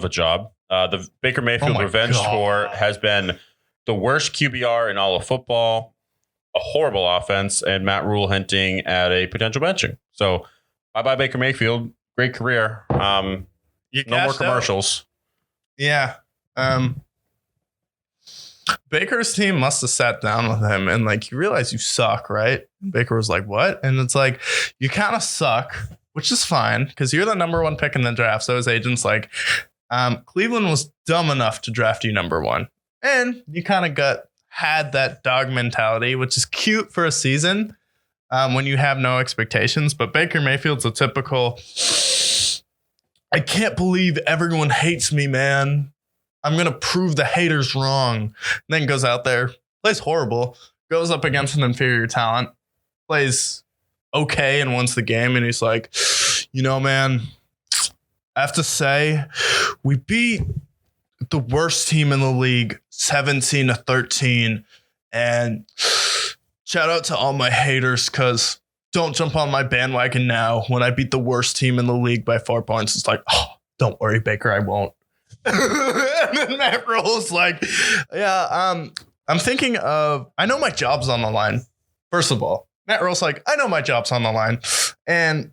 of a job. The Baker Mayfield revenge tour has been the worst QBR in all of football, a horrible offense, and Matt Rule hinting at a potential benching. So bye-bye Baker Mayfield. Great career. No more commercials. Out. Yeah. Baker's team must have sat down with him and like, you realize you suck, right? Baker was like, what? And it's like, you kind of suck, which is fine because you're the number one pick in the draft. So his agent's like, Cleveland was dumb enough to draft you number one. And you kind of had that dog mentality, which is cute for a season when you have no expectations. But Baker Mayfield's a typical, I can't believe everyone hates me, man. I'm going to prove the haters wrong. And then goes out there, plays horrible, goes up against an inferior talent, plays okay and wins the game. And he's like, man, I have to say, we beat the worst team in the league 17-13. And shout out to all my haters because don't jump on my bandwagon now when I beat the worst team in the league by 4 points. It's like, oh, don't worry, Baker, I won't. And then Matt Rule's like, I'm thinking of, I know my job's on the line. First of all, Matt Rule's like, I know my job's on the line. And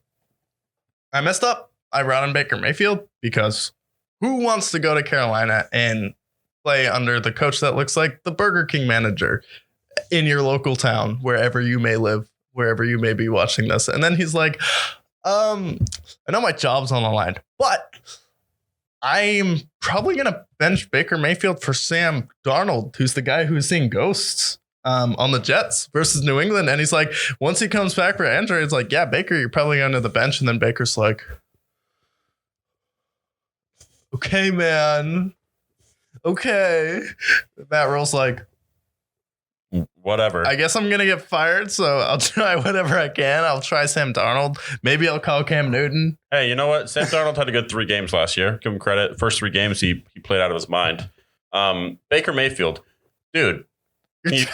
I messed up. I brought in Baker Mayfield because who wants to go to Carolina and play under the coach that looks like the Burger King manager in your local town, wherever you may live, wherever you may be watching this? And then he's like, I know my job's on the line, but I'm probably going to bench Baker Mayfield for Sam Darnold, who's the guy who's seeing ghosts on the Jets versus New England. And he's like, once he comes back for Andrew, it's like, yeah, Baker, you're probably going to the bench. And then Baker's like, okay, man. Okay. Matt Rule's like, whatever. I guess I'm going to get fired, so I'll try whatever I can. I'll try Sam Darnold. Maybe I'll call Cam Newton. Hey, you know what? Sam Darnold had a good 3 games last year. Give him credit. First 3 games, he played out of his mind. Baker Mayfield, dude, can you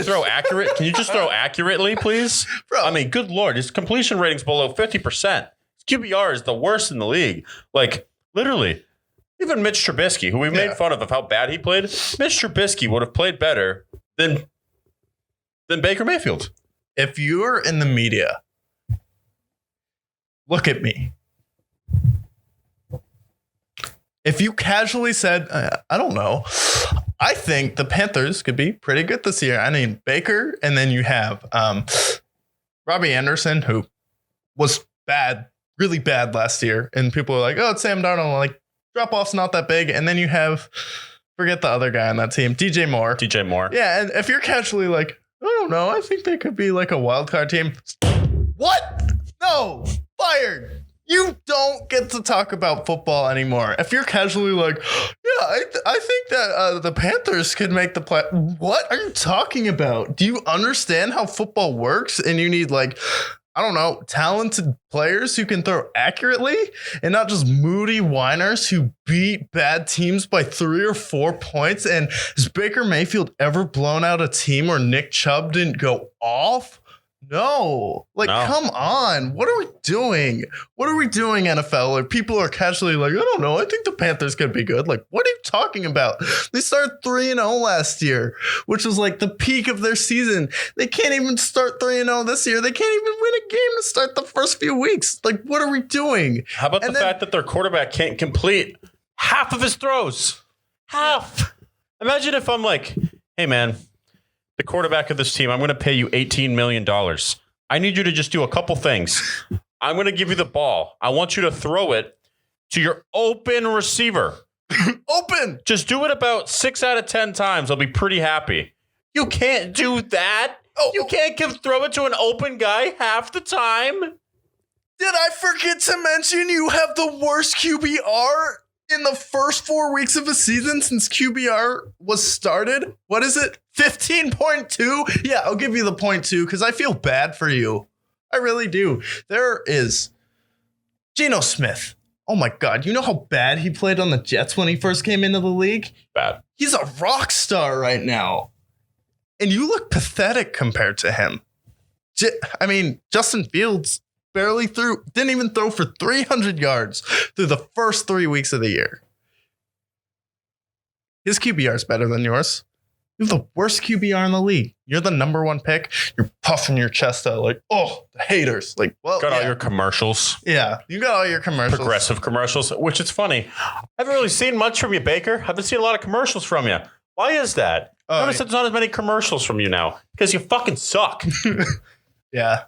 throw accurate? Can you just throw accurately, please? Bro. I mean, good Lord, his completion rating's below 50%. His QBR is the worst in the league. Like, literally. Even Mitch Trubisky, who we made fun of how bad he played, Mitch Trubisky would have played better than Baker Mayfield. If you're in the media, look at me. If you casually said, I don't know, I think the Panthers could be pretty good this year. I mean, Baker, and then you have Robbie Anderson, who was bad, really bad last year. And people are like, oh, it's Sam Darnold. Like, drop-off's not that big. And then you have, forget the other guy on that team, DJ Moore. Yeah, and if you're casually like, I don't know, I think they could be like a wild card team. What? No, fired. You don't get to talk about football anymore. If you're casually like, yeah, I think that the Panthers could make the play. What are you talking about? Do you understand how football works? And you need like, I don't know, talented players who can throw accurately and not just moody whiners who beat bad teams by 3 or 4 points. And has Baker Mayfield ever blown out a team where Nick Chubb didn't go off? No. Come on. What are we doing? What are we doing, NFL? Like, people are casually like, I don't know. I think the Panthers could be good. Like, what are you talking about? They started 3-0 last year, which was like the peak of their season. They can't even start 3-0 this year. They can't even win a game to start the first few weeks. Like, what are we doing? How about the fact that their quarterback can't complete half of his throws? Half. Imagine if I'm like, hey, man, the quarterback of this team, I'm going to pay you $18 million. I need you to just do a couple things. I'm going to give you the ball. I want you to throw it to your open receiver. Open. Just do it about 6 out of 10 times. I'll be pretty happy. You can't do that. You can't throw it to an open guy half the time. Did I forget to mention you have the worst QBR in the first 4 weeks of a season since QBR was started? What is it? 15.2? Yeah, I'll give you the 0.2 because I feel bad for you. I really do. There is Geno Smith. Oh my God. You know how bad he played on the Jets when he first came into the league? Bad. He's a rock star right now. And you look pathetic compared to him. I mean, Justin Fields didn't even throw for 300 yards through the first 3 weeks of the year. His QBR is better than yours. You have the worst QBR in the league. You're the number one pick. You're puffing your chest out like, oh, the haters. Like, well, Got all your commercials. Yeah, you got all your commercials. Progressive commercials, which is funny. I haven't really seen much from you, Baker. I haven't seen a lot of commercials from you. Why is that? I noticed there's not as many commercials from you now because you fucking suck. Yeah.